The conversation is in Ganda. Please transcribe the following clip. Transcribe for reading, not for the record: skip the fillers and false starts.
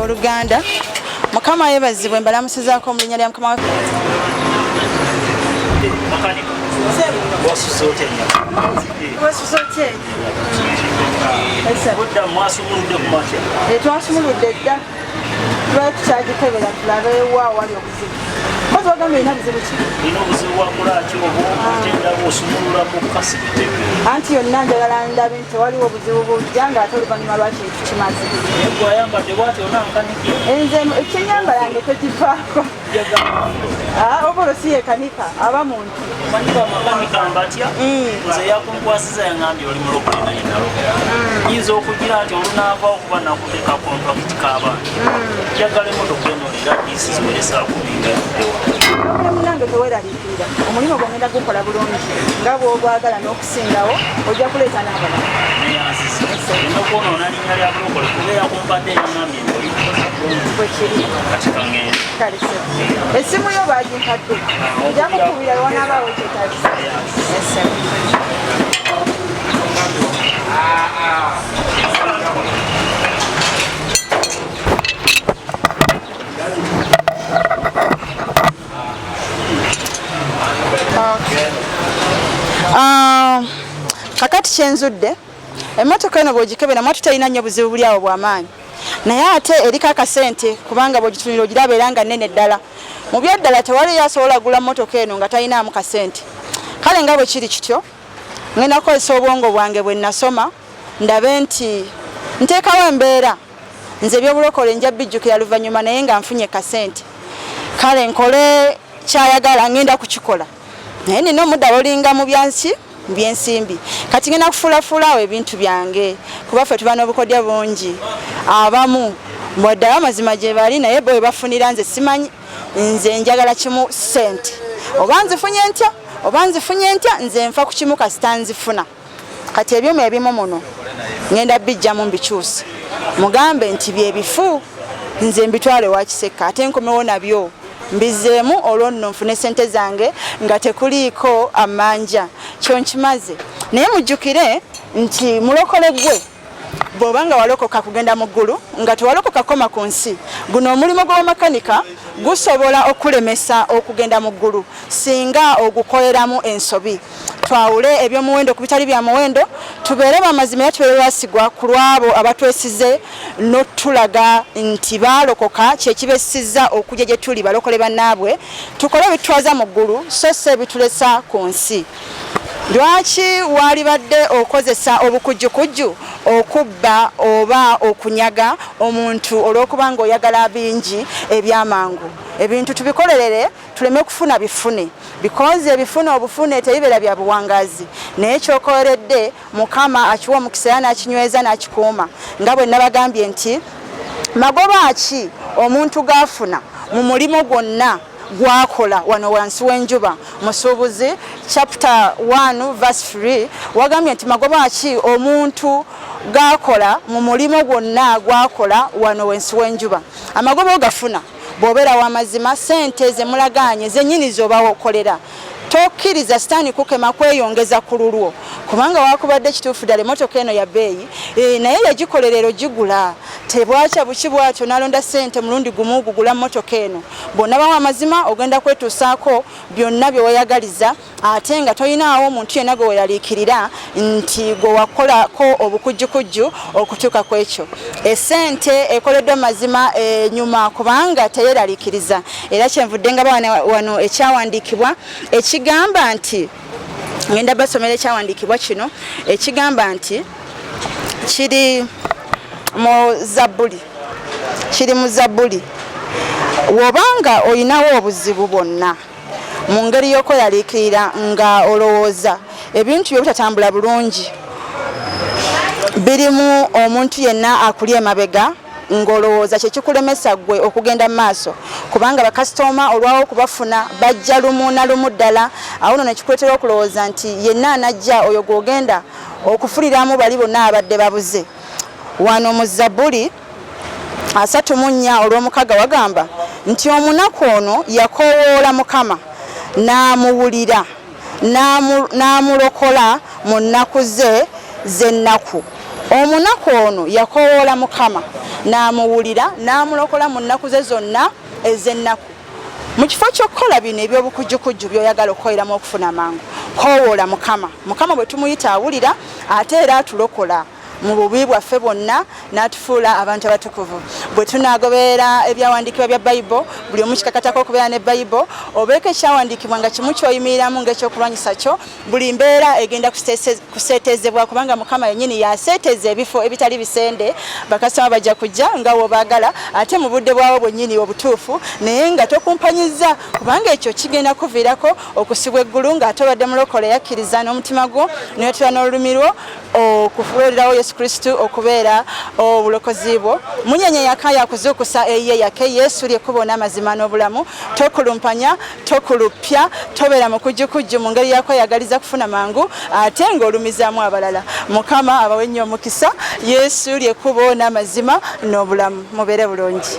Luganda Mukama yebazibwe mbalamusizaako mu linnya lya Mukama twasumuludde dda lwatukyagikebera tulabe wa wali obuzibu Maze wagambe ina buzibu ki? Ina buzibu wakulaki obo ogenda osumulula mu kasi bitebe. Anti yonna njagala ndabe nti waliwo obuzibu bujja ng'ate oluvannyuma lwaki kimaze. Gwayambadde bw'ati onankaniki. Nze ekyenyamba yange tekifaako. Oba olosi yekanika aba muntu. Omanyi bamakanika mbatya? Nze yakunkwasiza yaŋŋambye oli mulokole naye nalokola. Yinza okugira nti olunaava okuba nakuteeka kontrakiti k'abantu. Njagala emmotoka eno era diisi ziweresa akubinga ewa. Munange teweeraliikirira omulimu gwongenda gukola bulungi nga bw'ogwagala n'okusingawo ojja kuleeta n'abalala. Nokuonaona linnya lya bulokole kuba yakumpadde yaŋŋambye nti oli bwekiri kati kaŋŋenda. Kalise essimu yo baagimpadde ojja kukubira wanaabaawo kyetagisa. Kakati kyenzudde emmotoka eno bw'ogikebera mwatu talina nnyo buzibu buli awo bw'amaanyi naye ate eriko akasente kubanga bw'ogitunira ogiraba era nga nnene ddala mu byaddala tewali yasobola gula mmotoka eno nga talinaamu kasente kale nga bwe kiri kityo ngenda kukozesa obwongo bwange bwe nasoma ndabe nti nteekawo embeera nze ebyobulokole nja bijjukira luvannyuma naye nga nfunye kasente kale nkole kyayagala ngenda kukikola naye nina omudda olinga mu byansi byensimbi kati ngenda kufuulafuulaawo ebintu byange kuba ffe tuba n'obukodya bungi abamu bwaddala amazima gye bali naye bwe bafunira nze simanyi nze njagala kimu ssente oba nzifunye ntya oba nzifunye ntya nze nfa ku kimu kasita nzifuna kati ebyuma ebimu muno ngenda bijjamu mbikyuse mugambe nti byebifu nze mbitwale wakiseka ate nkomewo nabyo mbizeemu olwo nno nfune sente zange nga tekuliiko amanja kyo nkimaze naye mujjukire nti mulokole gwe bw'oba nga walokoka kugenda mu ggulu nga tewalokoka koma ku nsi guno omulimu gw'omakanika gusobola okulemesa okugenda mu ggulu singa ogukoleramu ensobi twawule ebyomuwendo ku bitali bya muwendo tubeere bamazima era tubeere basigwa ku lwabo abatwesize n'otulaga nti baalokoka kyekibesizza okujja gye tuli balokole bannaabwe tukole ebitwaza mu ggulu so si ebitulesa ku nsi lwaki walibadde okozesa obukujjukujju okubba oba okunyaga omuntu olw'okuba ng'oyagala bingi ebyamangu ebintu tubikolerere tuleme kufuna bifune bikoze ebifune obufune tebibeera bya buwangazi naye kyokoleredde Mukama akiwa omukisa era n'akinyweza n'akikuuma nga bwe nabagambye nti magoba ki omuntu gaafuna mu mulimu gwonna gwakola wano wansi w'enjuba Musuubuzi chapter 1 verse 3 wagambye nti magoba ki omuntu gakola mu mulimo gwonna gwakola wano wansi w'enjuba amagoba ogafuna bw'obeera w'amazima sente ze mulaganye zennyini z'oba okolera tokkiriza sitaani kukema kweyongeza ku lulwo kubanga wakubadde kituufu ddala emmotoka eno ya bbeeyi naye yagikolerero gigula tebwakya buki bwatyo n'alonda sente mulundi gumu gugula mmotoka eno bw'onabawo amazima ogenda kwetuusaako byonna bye wayagaliza ate nga tolinaawo omuntu yenna gwe weyaliikirira nti gwe wakolako obukujjukujju okutuuka ku ekyo essente ekoleddwa mazima enyuma kubanga teyeraliikiriza era kyenvudde nga wano ekyawandiikibwa ekigamba nti ngenda basomera ekyawandiikibwa kino ekigamba nti kiri mu Zabbuli wobanga oyinawo obuzibu bwonna mu ngeri y'okweyaliikirira nga olowooza ebintu bye bitatambula bulungi birimu omuntu yenna akuli emabega ng'olowooza kyekikulemesa ggwe okugenda mu maaso kubanga bakasitoma olwawo okubafuna bajja lumu na lumu ddala awo nno nekikuleetera okulowooza nti yenna anajja oyo gw'ogenda okufuliramu bali bonna abadde babuze wano mu Zabbuli 34 wagamba nti omunaku ono yakoowoola Mukama n'amuwulira n'amulokola mu nnaku ze z'ennaku omunaku ono yakowoola Mukama n'amuwulira n'amulokola mu nnaku ze zonna ez'ennaku. Mu kifo ky'okukola bino eby'obukujjukujju by'oyagala okukoleramu okufuna mangu, koowoola Mukama. Mukama bwe tumuyita awulira ate era atulokola mu bubi bwaffe bwonna n'atufuula abantu abatukuvu. Bwe tunaagoberera ebyawandiikibwa bya Bayibuli, buli omu kikakatako okubeera ne Bayibuli, obeeko ekyawandiikibwa nga kimu ky'oyimiriramu ng'ekyokulwanyisa kyo, buli mbeera egenda kuseetezebwa kubanga Mukama yennyini yaseeteza ebifo ebitali bisende, bakasitoma bajja kujja nga bw'obaagala ate mu budde bwawo bwennyini obutuufu, naye nga tokumpanyizza kubanga ekyo kigenda kuviirako okusibwa eggulu ng'ate obadde mulokole yakkiriza n'omutima gwo n'oyatula n'olulimi lwo okufuulirawo Yesu Kristo okubeera obulokozi bwo. Munyenye yakaya kuzukusa eye yake Yesu lyekkubo n'amazima n'obulamu. Tokulumpanya, tokulupya, tobeera mu kujjukujju mu ngeri yakweyagaliza kufuna mangu ate ng'olumizaamu abalala. Mukama abawe nnyo omukisa. Yesu lyekkubo n'amazima n'obulamu. Mubeere bulungi.